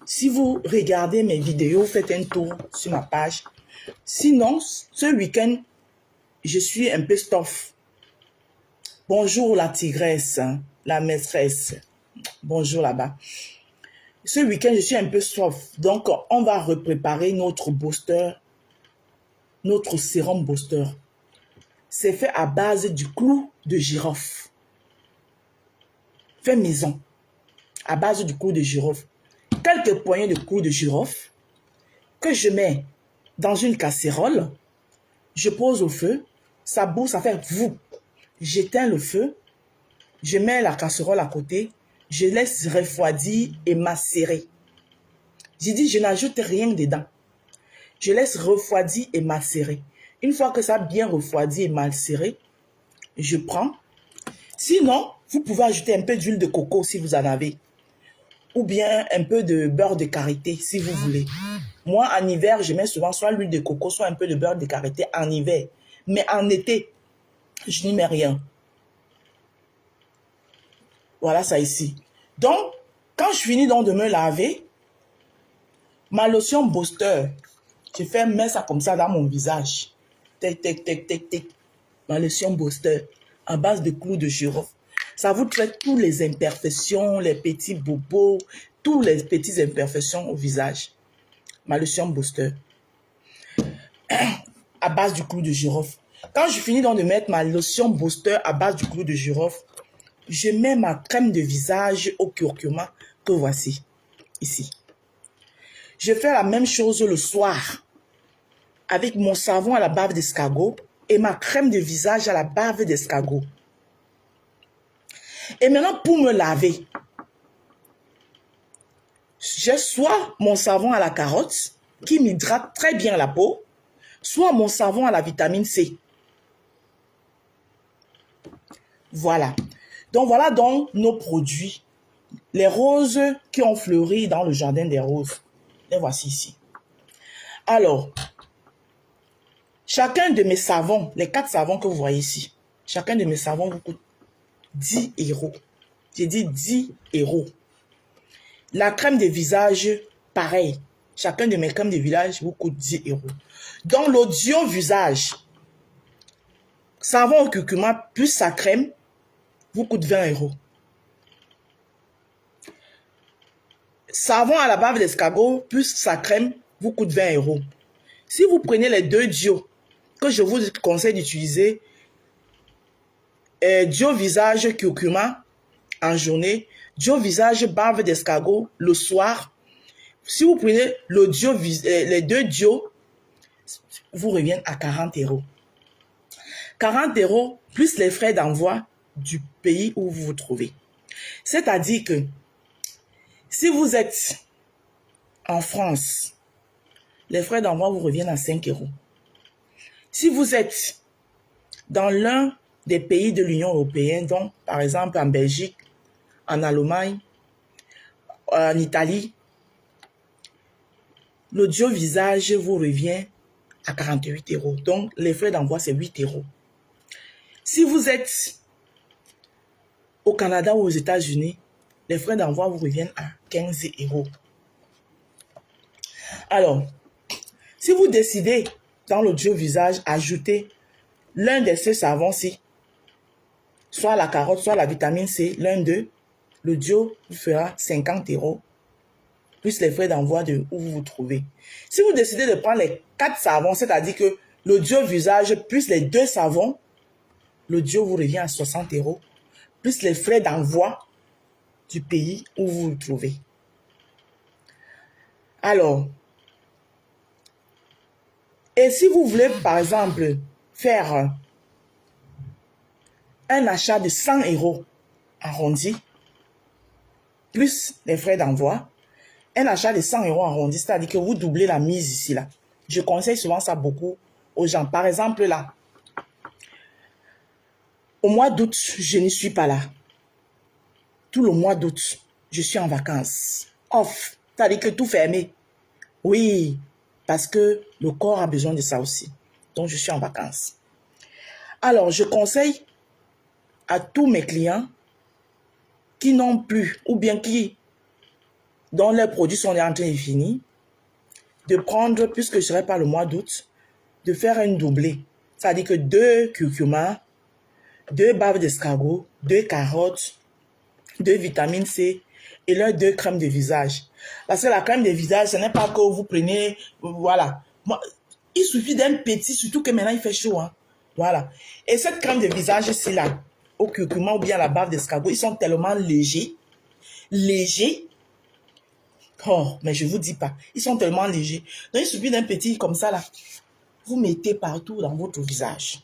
Si vous regardez mes vidéos, faites un tour sur ma page. Sinon, ce week-end, je suis un peu stuff. Bonjour la tigresse, la maîtresse. Bonjour là-bas. Ce week-end, je suis un peu stuff. Donc, on va repréparer notre booster, notre sérum booster. C'est fait à base du clou de girofle. Fait maison. À base du clou de girofle. Quelques poignées de clou de girofle que je mets dans une casserole. Je pose au feu. Ça bout, ça fait vous. J'éteins le feu. Je mets la casserole à côté. Je laisse refroidir et macérer. J'ai dit, je n'ajoute rien dedans. Je laisse refroidir et macérer. Une fois que ça a bien refroidi et macéré, je prends. Sinon, vous pouvez ajouter un peu d'huile de coco si vous en avez. Ou bien un peu de beurre de karité si vous voulez. Moi, en hiver, je mets souvent soit l'huile de coco, soit un peu de beurre de karité en hiver. Mais en été, je n'y mets rien. Voilà ça ici. Donc, quand je finis donc de me laver, ma lotion booster, je fais mettre ça comme ça dans mon visage. Tic, tic, tic, tic, tic. Ma lotion booster à base de clous de girofle. Ça vous traite toutes les imperfections, les petits bobos, toutes les petites imperfections au visage. Ma lotion booster à base du clou de girofle. Quand je finis donc de mettre ma lotion booster à base du clou de girofle, je mets ma crème de visage au curcuma que voici, ici. Je fais la même chose le soir avec mon savon à la bave d'escargot et ma crème de visage à la bave d'escargot. Et maintenant, pour me laver, j'ai soit mon savon à la carotte qui m'hydrate très bien la peau, soit mon savon à la vitamine C. Voilà. Donc, voilà donc nos produits. Les roses qui ont fleuri dans le jardin des roses. Les voici ici. Alors, chacun de mes savons, les 4 savons que vous voyez ici, chacun de mes savons vous coûte 10 €. J'ai dit 10 €. La crème de visage, pareil. Chacun de mes crèmes de visage vous coûte 10 €. Donc, l'audio visage, savon au curcuma plus sa crème, vous coûte 20 €. Savon à la bave d'escargot plus sa crème vous coûte 20 €. Si vous prenez les 2 Dio que je vous conseille d'utiliser, Dio visage curcuma en journée, Dio visage bave d'escargot le soir. Si vous prenez les 2 Dio, vous reviennent à 40 €. 40 € plus les frais d'envoi du pays où vous vous trouvez. C'est-à-dire que si vous êtes en France, les frais d'envoi vous reviennent à 5 €. Si vous êtes dans l'un des pays de l'Union européenne, donc par exemple en Belgique, en Allemagne, en Italie, l'audio visage vous revient à 48 €. Donc les frais d'envoi c'est 8 €. Si vous êtes au Canada ou aux États-Unis, les frais d'envoi vous reviennent à 15 €. Alors, si vous décidez dans l'audio visage ajouter l'un de ces savons-ci, soit la carotte, soit la vitamine C, l'un d'eux, l'audio vous fera 50 € plus les frais d'envoi de où vous vous trouvez. Si vous décidez de prendre les 4 savons, c'est-à-dire que l'audio visage plus les 2 savons, l'audio vous revient à 60 € plus les frais d'envoi du pays où vous vous trouvez. Alors, et si vous voulez par exemple faire un achat de 100 € arrondi, plus les frais d'envoi, un achat de 100 € arrondi, c'est-à-dire que vous doublez la mise ici, là. Je conseille souvent ça beaucoup aux gens. Par exemple, là, au mois d'août, je ne suis pas là. Tout le mois d'août, je suis en vacances. Off, c'est-à-dire que tout fermé. Oui, parce que le corps a besoin de ça aussi. Donc, je suis en vacances. Alors, je conseille à tous mes clients qui n'ont plus, ou bien dont leurs produits sont en train de finir, de prendre, puisque je ne serai pas le mois d'août, de faire un doublé. C'est-à-dire que 2 curcuma, 2 baves d'escargot, 2 carottes, 2 vitamines C et leurs 2 crèmes de visage. Parce que la crème de visage, ce n'est pas que vous prenez, voilà. Il suffit d'un petit, surtout que maintenant il fait chaud. Hein. Voilà. Et cette crème de visage, c'est là, au curcuma ou bien à la bave d'escargot, ils sont tellement légers. Légers. Oh, mais je ne vous dis pas. Ils sont tellement légers. Donc, il suffit d'un petit comme ça, là. Vous mettez partout dans votre visage.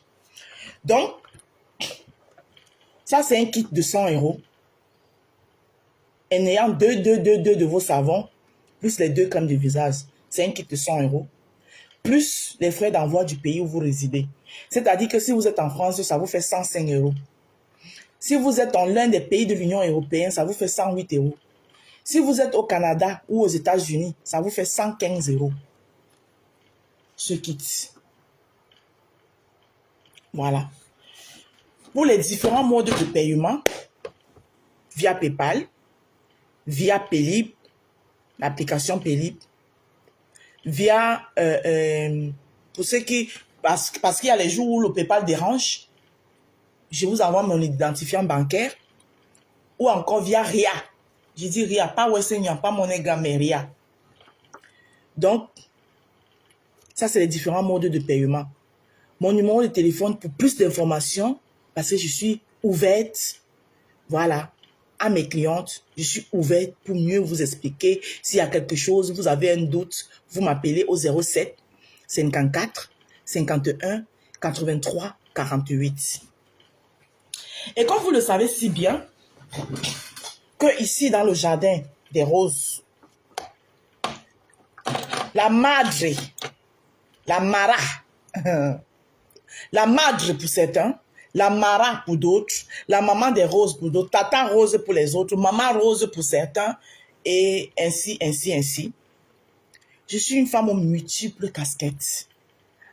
Donc, ça, c'est un kit de 100 €. En ayant deux de vos savons, plus les 2 crèmes de visage, c'est un kit de 100 €. plus les frais d'envoi du pays où vous résidez. C'est-à-dire que si vous êtes en France, ça vous fait 105 euros. Si vous êtes dans l'un des pays de l'Union européenne, ça vous fait 108 euros. Si vous êtes au Canada ou aux États-Unis, ça vous fait 115 euros. Ce kit. Voilà. Pour les différents modes de paiement, via PayPal, via Paylib, l'application Paylib, via, pour ceux qui, parce qu'il y a les jours où le PayPal dérange, je vous envoie mon identifiant bancaire, ou encore via RIA. Je dis RIA, pas Western Union, pas MoneyGram, mais RIA. Donc, ça c'est les différents modes de paiement. Mon numéro de téléphone pour plus d'informations, parce que je suis ouverte, voilà, à mes clientes. Je suis ouverte pour mieux vous expliquer. S'il y a quelque chose, vous avez un doute, vous m'appelez au 07 54 51 83 48. Et comme vous le savez si bien, que ici dans le jardin des roses, la madre, la mara, la madre pour certains, la mara pour d'autres, la maman des roses pour d'autres, tata rose pour les autres, maman rose pour certains, et ainsi, ainsi, ainsi. Je suis une femme aux multiples casquettes.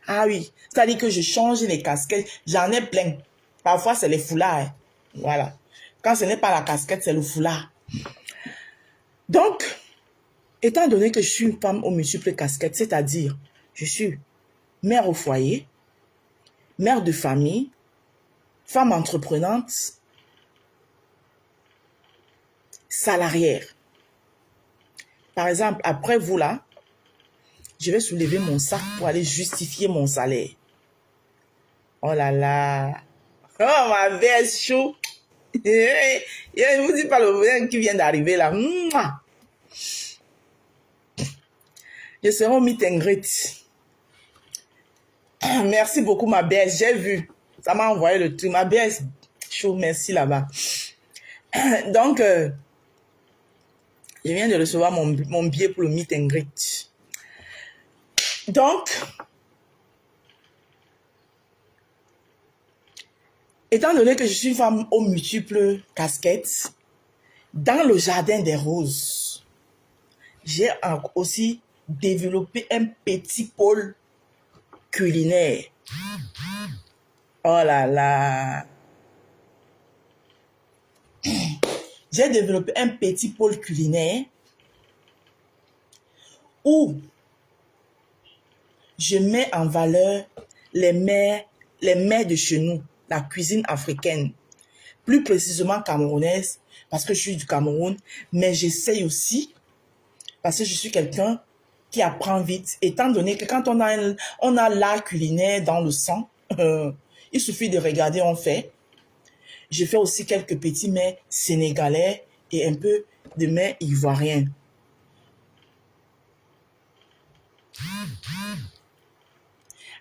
Ah oui, c'est-à-dire que je change les casquettes, j'en ai plein. Parfois, c'est les foulards. Voilà. Quand ce n'est pas la casquette, c'est le foulard. Donc, étant donné que je suis une femme aux multiples casquettes, c'est-à-dire, je suis mère au foyer, mère de famille, femme entreprenante, salariée. Par exemple, après vous là, je vais soulever mon sac pour aller justifier mon salaire. Oh là là. Oh ma belle chou. Je vous dis pas le vrai qui vient d'arriver là. Je serai au meet and greet. Merci beaucoup ma belle, j'ai vu. Ça m'a envoyé le truc. Ma belle chou, merci là-bas. Donc, je viens de recevoir mon billet pour le meet and greet. Donc, étant donné que je suis une femme aux multiples casquettes, dans le jardin des roses, j'ai aussi développé un petit pôle culinaire. Oh là là. J'ai développé un petit pôle culinaire où je mets en valeur les mets de chez nous, la cuisine africaine, plus précisément camerounaise, parce que je suis du Cameroun, mais j'essaye aussi, parce que je suis quelqu'un qui apprend vite, étant donné que quand on a l'art culinaire dans le sang, il suffit de regarder, on fait. Je fais aussi quelques petits mets sénégalais et un peu de mets ivoiriens.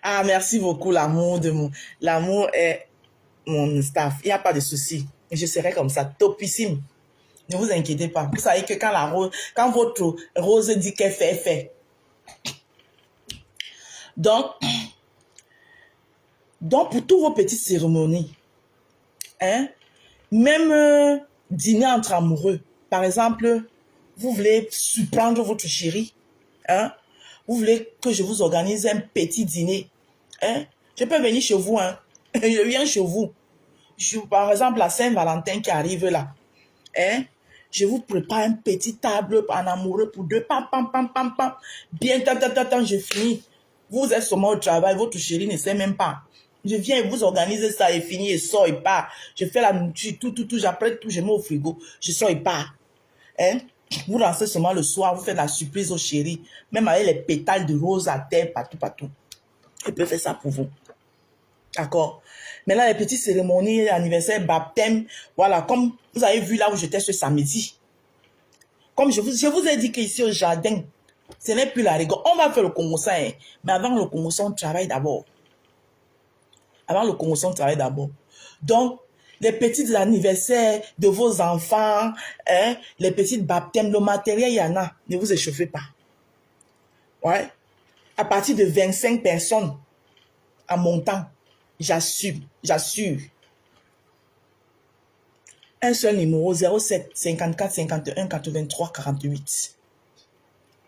Ah, merci beaucoup, l'amour est mon staff. Il n'y a pas de souci. Je serai comme ça, topissime. Ne vous inquiétez pas. Vous savez que quand votre rose dit qu'elle fait, elle fait. Donc, pour toutes vos petites cérémonies, hein, même dîner entre amoureux, par exemple, vous voulez surprendre votre chéri, hein, vous voulez que je vous organise un petit dîner, hein, je peux venir chez vous, hein, je viens chez vous. Par exemple, la Saint-Valentin qui arrive là, hein, je vous prépare une petite table en amoureux pour deux, pam, pam, pam, pam, pam, bien, je finis. Vous êtes seulement au travail, votre chéri ne sait même pas. Je viens et vous organise ça et fini et sort et part. Je fais la nourriture, tout, j'apprête tout, je mets au frigo, je sors et part. Hein? Vous lancez seulement le soir, vous faites la surprise au chéri, même avec les pétales de rose à terre, partout. Je peux faire ça pour vous. D'accord? Maintenant, les petites cérémonies, anniversaire, baptême, voilà, comme vous avez vu là où j'étais ce samedi. Comme je vous ai dit qu'ici au jardin, ce n'est plus la rigueur. On va faire le Congo-ça, hein, mais avant le Congo-ça, on travaille d'abord. Donc, les petits anniversaires de vos enfants, hein, les petits baptêmes, le matériel, il y en a. Ne vous échauffez pas. Ouais. à partir de 25 personnes en montant. J'assure. Un seul numéro, 07 54 51 83 48.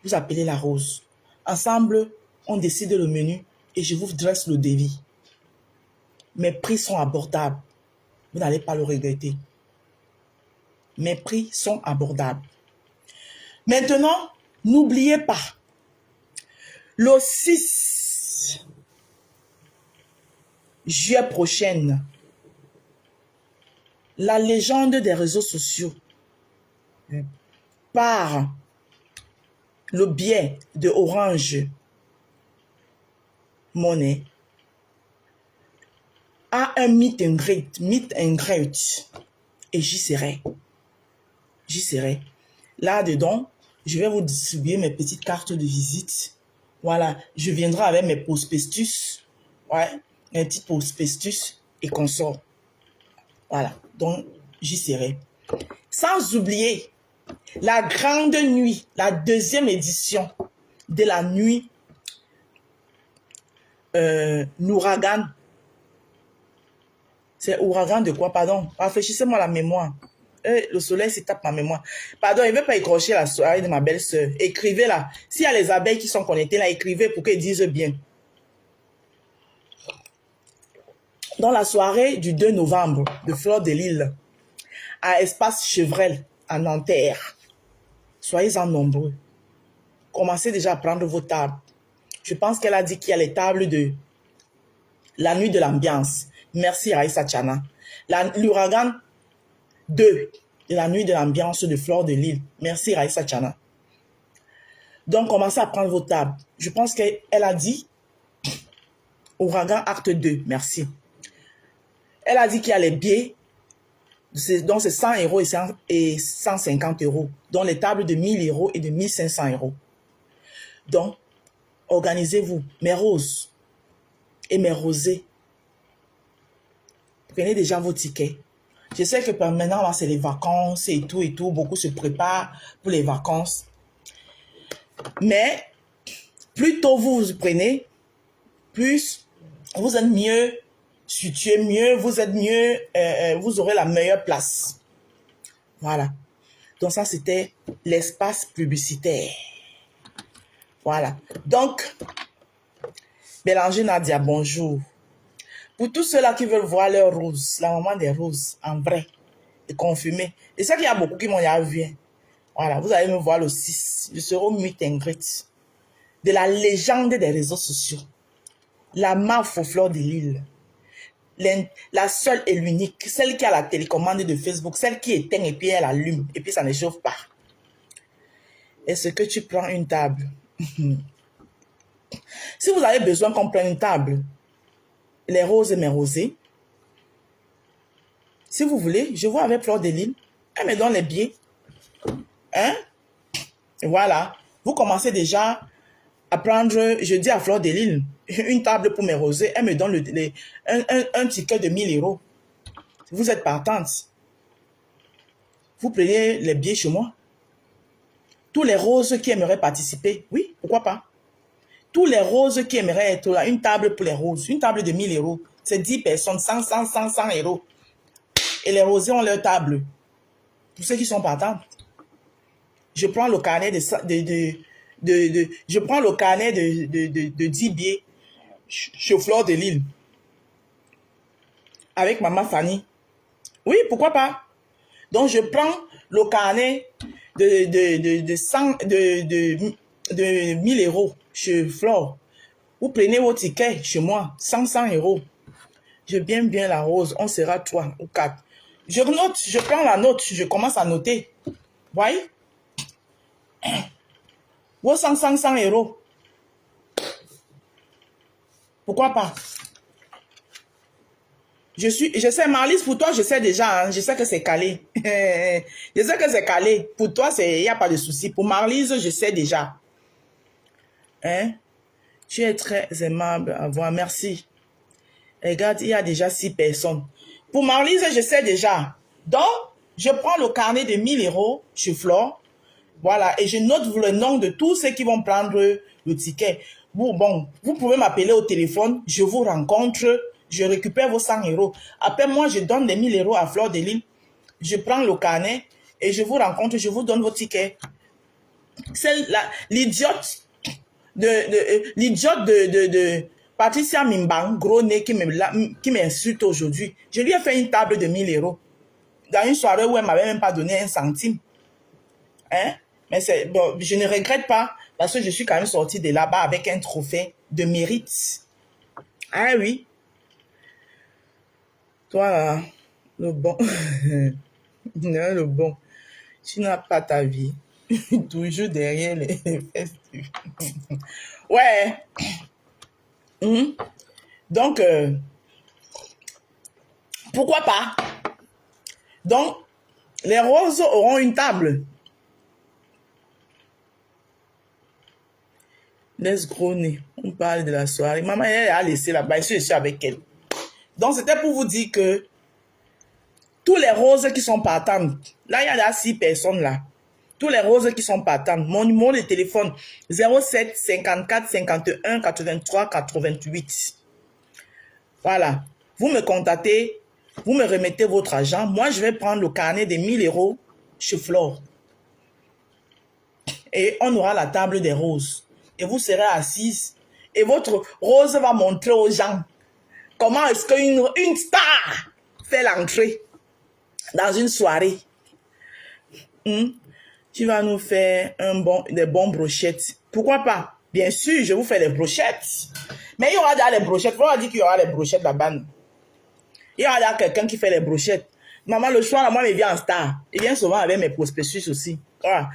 Vous appelez la Rose. Ensemble, on décide le menu et je vous dresse le devis. Mes prix sont abordables. Vous n'allez pas le regretter. Mes prix sont abordables. Maintenant, n'oubliez pas, le 6 juillet prochain, la légende des réseaux sociaux, par le biais de Orange Money, a un meet and greet, et j'y serai. Là-dedans, je vais vous distribuer mes petites cartes de visite. Voilà, je viendrai avec mes prospectus, mes petits prospectus et consorts. Voilà, donc j'y serai. Sans oublier la grande nuit, la deuxième édition de la nuit l'ouragan. C'est ouragan de quoi, pardon? Rafraîchissez-moi la mémoire. Le soleil se tape ma mémoire. Pardon, il ne veut pas écorcher la soirée de ma belle-sœur. Écrivez là. S'il y a les abeilles qui sont connectées là, écrivez pour qu'elles disent bien. Dans la soirée du 2 novembre de Fleur de Lille, à Espace Chevrel, à Nanterre, soyez-en nombreux. Commencez déjà à prendre vos tables. Je pense qu'elle a dit qu'il y a les tables de la nuit de l'ambiance. Merci Aïssa Tchana. L'ouragan 2 de la nuit de l'ambiance de Fleur de Lille. Merci Aïssa Tchana. Donc, commencez à prendre vos tables. Je pense qu'elle a dit ouragan acte 2. Merci. Elle a dit qu'il y a les billets. Donc, c'est 100 € et 150 €. Donc, les tables de 1000 € et de 1500 €. Donc, organisez-vous. Mes roses et mes rosés. Prenez déjà vos tickets. Je sais que maintenant, là, c'est les vacances et tout. Beaucoup se préparent pour les vacances. Mais, plus tôt vous vous prenez, plus vous êtes mieux situé, mieux, vous êtes mieux, vous aurez la meilleure place. Voilà. Donc ça, c'était l'espace publicitaire. Voilà. Donc, Bélanger Nadia, bonjour. Pour tous ceux-là qui veulent voir leur rose, la maman des roses, en vrai, et confirmé. Et ça qu'il y a beaucoup qui m'ont vu. Voilà, vous allez me voir le 6. Je serai au meet and greet de la légende des réseaux sociaux. La MAF aux Fleurs de Lille. La seule et l'unique, celle qui a la télécommande de Facebook, celle qui éteint et puis elle allume et puis ça ne chauffe pas. Est-ce que tu prends une table? Si vous avez besoin qu'on prenne une table, les roses et mes rosés, si vous voulez, je vois avec Fleur de Lille, elle me donne les billets. Hein? Et voilà. Vous commencez déjà à prendre, je dis à Fleur de Lille, une table pour mes rosés, elle me donne un ticket de 1000 €. Vous êtes partante. Vous prenez les billets chez moi. Tous les roses qui aimeraient participer, oui, pourquoi pas. Tous les roses qui aimeraient être là, une table pour les roses, une table de 1000 €, c'est 10 personnes, 100 €. Et les rosés ont leur table. Pour ceux qui sont partants, je prends le carnet je prends le carnet de 10 billets chez Fleur de Lille. Avec maman Fanny. Oui, pourquoi pas. Donc, je prends le carnet de 1000 € chez Flore. Vous prenez vos tickets chez moi, 100 €. Je bien la rose, on sera 3 ou 4. Je note, je prends la note, je commence à noter. Voyez? Vos 100 €. Pourquoi pas? Je sais, Marlise, pour toi, je sais déjà, hein, je sais que c'est calé. Je sais que c'est calé. Pour toi, il n'y a pas de souci. Pour Marlise, je sais déjà. Hein? Tu es très aimable à voir. Merci. Regarde, il y a déjà 6 personnes. Pour Marlise, je sais déjà. Donc, je prends le carnet de 1000 € chez Flore. Voilà. Et je note le nom de tous ceux qui vont prendre le ticket. Bon, vous pouvez m'appeler au téléphone, je vous rencontre, je récupère vos 100 euros. Après, moi, je donne les 1000 euros à Fleur de Lys. Je prends le carnet et je vous rencontre, je vous donne vos tickets. C'est l'idiote de Patricia Mimbang, gros nez, qui m'insulte aujourd'hui. Je lui ai fait une table de 1000 euros. Dans une soirée où elle ne m'avait même pas donné un centime. Hein? Mais bon, je ne regrette pas parce que je suis quand même sortie de là-bas avec un trophée de mérite. Ah oui. Toi, là, le bon. Non, le bon. Tu n'as pas ta vie. Toujours derrière les festifs. Ouais. Donc, pourquoi pas? Donc, les roses auront une table. Laisse gros nez. On parle de la soirée. Maman, elle a laissé là-bas. Je suis avec elle. Donc, c'était pour vous dire que tous les roses qui sont partantes, là, il y a 6 personnes là. Tous les roses qui sont partantes, mon numéro de téléphone 07 54 51 83 88. Voilà. Vous me contactez, vous me remettez votre argent. Moi, je vais prendre le carnet de 1000 euros chez Flore. Et on aura la table des roses. Et vous serez assise. Et votre rose va montrer aux gens comment est-ce qu'une star fait l'entrée dans une soirée. Tu vas nous faire des bons brochettes. Pourquoi pas? Bien sûr, je vous fais les brochettes. Mais il y aura déjà les brochettes. Il faut dire qu'il y aura les brochettes là-bas. Il y aura déjà quelqu'un qui fait les brochettes. Maman, le soir, moi, il vient en star. Il vient souvent avec mes prospectus aussi. Voilà.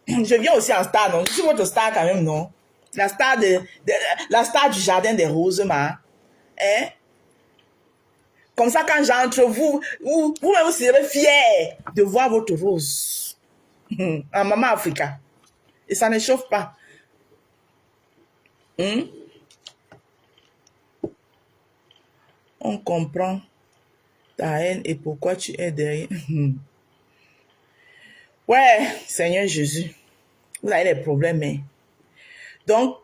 Je viens aussi en star, non? Je suis votre star quand même, non? La star du jardin des roses, ma. Hein? Comme ça, quand j'entre, vous-même, vous serez fiers de voir votre rose. En Maman Africa. Et ça ne chauffe pas. On comprend ta haine et pourquoi tu es derrière. Ouais, Seigneur Jésus. Vous avez des problèmes, hein. Donc,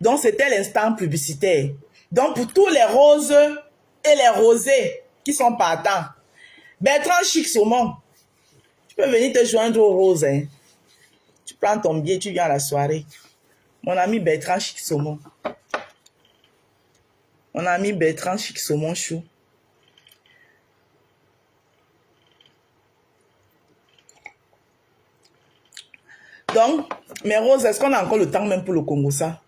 donc c'était l'instant publicitaire. Donc, pour tous les roses et les rosés qui sont partants, Bertrand Chic Saumon, tu peux venir te joindre aux roses. Hein. Tu prends ton billet, tu viens à la soirée. Mon ami Bertrand Chic Saumon. Mon ami Bertrand Chic Saumon Chou. Donc, mes roses, est-ce qu'on a encore le temps même pour le Congo ça?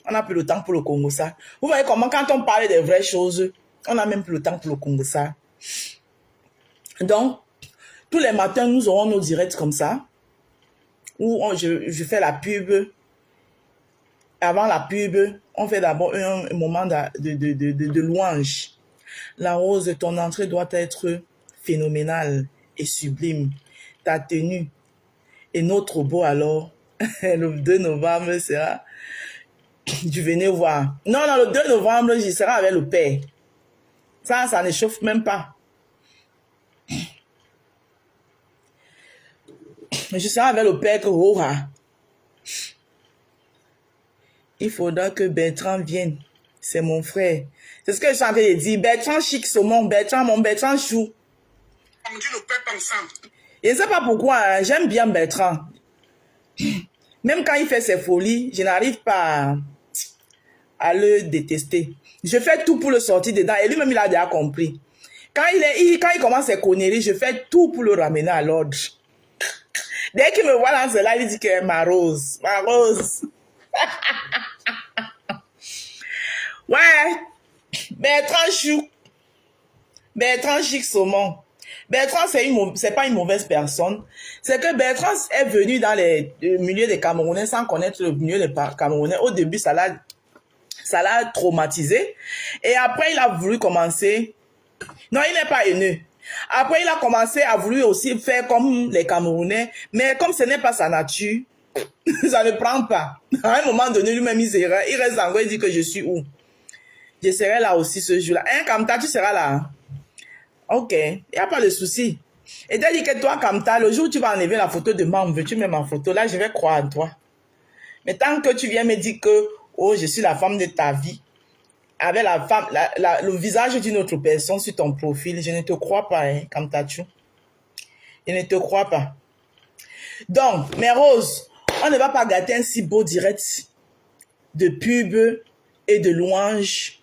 On n'a plus le temps pour le Congo ça. Vous voyez comment quand on parle des vraies choses, on n'a même plus le temps pour le Congo ça. Donc, tous les matins, nous aurons nos directs comme ça, où je fais la pub. Avant la pub, on fait d'abord un moment de louange. La rose, ton entrée doit être phénoménale et sublime. Ta tenue est notre beau alors. Le 2 novembre sera... Tu venez voir. Non, le 2 novembre, j'y serai avec le père. Ça ne chauffe même pas. Je serai avec le père Roha. Il faudra que Bertrand vienne. C'est mon frère. C'est ce que je suis en train de dire. Bertrand Chic Saumon, mon Bertrand Chou. On dit le peuple ensemble. Je ne sais pas pourquoi, hein, j'aime bien Bertrand. Même quand il fait ses folies, je n'arrive pas à le détester. Je fais tout pour le sortir dedans. Et lui-même, il a déjà compris. Quand il commence ses conneries, je fais tout pour le ramener à l'ordre. Dès qu'il me voit dans ce live, il dit que ma rose. Ouais. Bertrand Chou. Bertrand Chic Saumon. Bertrand, c'est pas une mauvaise personne. C'est que Bertrand est venu dans les milieux des Camerounais sans connaître le milieu des Camerounais. Au début, ça l'a traumatisé. Et après, il a voulu commencer. Non, il n'est pas haineux. Après, il a commencé à vouloir aussi faire comme les Camerounais. Mais comme ce n'est pas sa nature, ça ne prend pas. À un moment donné, lui-même, il reste en gros, il dit que je suis où? Je serai là aussi ce jour-là. Hein, Kamta, tu seras là. Ok, il n'y a pas de souci. Et t'as dit que toi, Kamta, le jour où tu vas enlever la photo de membre, veux-tu mettre ma photo? Là, je vais croire en toi. Mais tant que tu viens me dire que, oh, je suis la femme de ta vie, avec la femme, le visage d'une autre personne sur ton profil, je ne te crois pas, hein, Kamtachu. Je ne te crois pas. Donc, mes roses, on ne va pas gâter un si beau direct de pub et de louange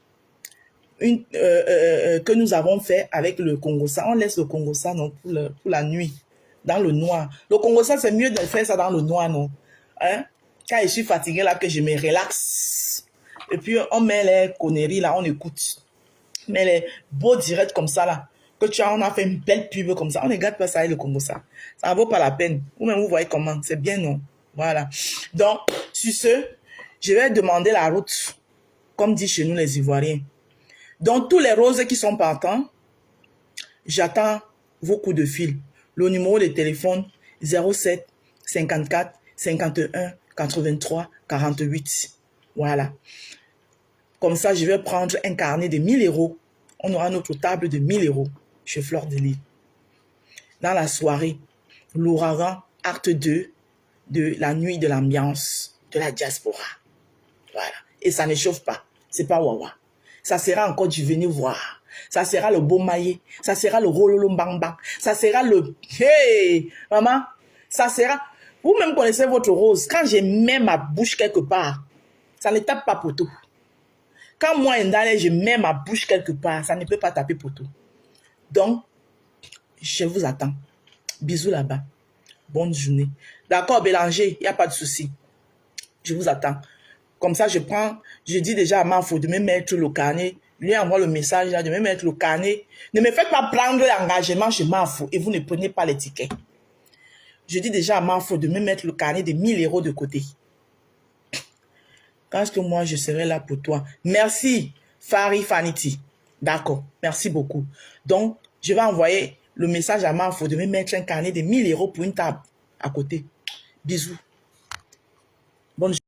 que nous avons fait avec le Congosa. On laisse le Congosa non, pour la nuit, dans le noir. Le Congosa, c'est mieux de faire ça dans le noir, non? Hein? Quand je suis fatiguée, là, que je me relaxe. Et puis, on met les conneries, là, on écoute. Mais les beaux directs comme ça, là, que tu as, on a fait une belle pub comme ça. On ne gâte pas ça avec le Congosa. Ça ne vaut pas la peine. Vous-même, vous voyez comment. C'est bien, non? Voilà. Donc, sur ce, je vais demander la route, comme dit chez nous les Ivoiriens. Donc, tous les roses qui sont partants, j'attends vos coups de fil. Le numéro de téléphone 07 54 51 83 48. Voilà. Comme ça, je vais prendre un carnet de 1000 €. On aura notre table de 1000 € chez Fleur de Lys. Dans la soirée, l'ouragan, acte 2 de la nuit de l'ambiance de la diaspora. Voilà. Et ça ne chauffe pas. C'est pas wawa. Ça sera encore du venir voir. Ça sera le beau maillé. Ça sera le rololo bang bang. Ça sera le... Hey, maman, ça sera... Vous-même connaissez votre rose. Quand je mets ma bouche quelque part, ça ne tape pas poteau. Quand moi, je mets ma bouche quelque part, ça ne peut pas taper poteau. Donc, je vous attends. Bisous là-bas. Bonne journée. D'accord, Bélanger, il n'y a pas de souci. Je vous attends. Comme ça, je dis déjà à Mafo de me mettre le carnet. Lui envoie le message là, de me mettre le carnet. Ne me faites pas prendre l'engagement chez Mafo et vous ne prenez pas les tickets. Je dis déjà à Mafo de me mettre le carnet de 1000 € de côté. Quand est-ce que moi, je serai là pour toi? Merci, Fari Faniti. D'accord, merci beaucoup. Donc, je vais envoyer le message à Mafo de me mettre un carnet de 1000 € pour une table à côté. Bisous. Bonne journée.